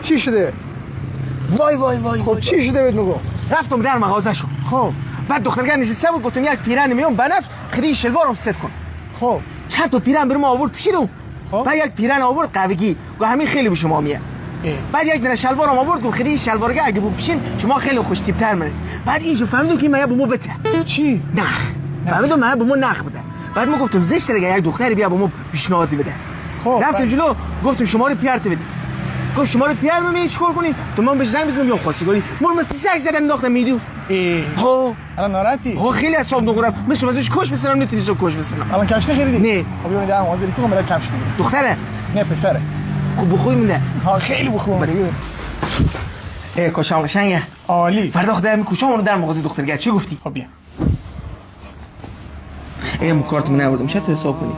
چی شده؟ وای خب چی شده بهت میگم؟ رفتم در مغازه شو. خب بعد دخترگه نشسته بود، گفتم یک پیرن میام بنفش خرید شلوارم ست کن. خب چند تا پیرن برام آورد پوشیدم. خب. بعد یک پیرن آورد قویگی، گفت همین خیلی به شما میاد. بعد یک دونه شلوارم آورد، گفت خرید شلوارگه اگه بپوشین شما خیلی خوش تیپ‌تر میرین. بعد اینجا فهمیدم که من به ما بده. چی؟ نخ. فهمیدم من به ما نخ بده. بعد ما گفتم زشت دیگه یک دختری بیا به ما پیشنهاد بده. خب رفتم جلو، گفتم شماره پیرت بده. گفت شماره پیار میمی چیکار کنی؟ تو من بهش زنگ بزنم یا خواستگاری. من مسیسک زدم انداختم میدو. ها الان ناراحتی؟ ها خیلی حساب نگورم. مثل ازش کش بسنم نمیتونی سو کش بسنم. الان کفش نخریدی؟ نه. خب ببین در مغازه رفیقم برات کفش میگیره. دختره نه پسره. خوب بخوی مونده. ها خیلی بخوام بگیر. کاشام قشنگه. عالی. فردا خدا میکشم اونو در مغازه دخترگه. چی گفتی؟ خب بیا. مو کارتمو نبردم. چطور حساب کنی؟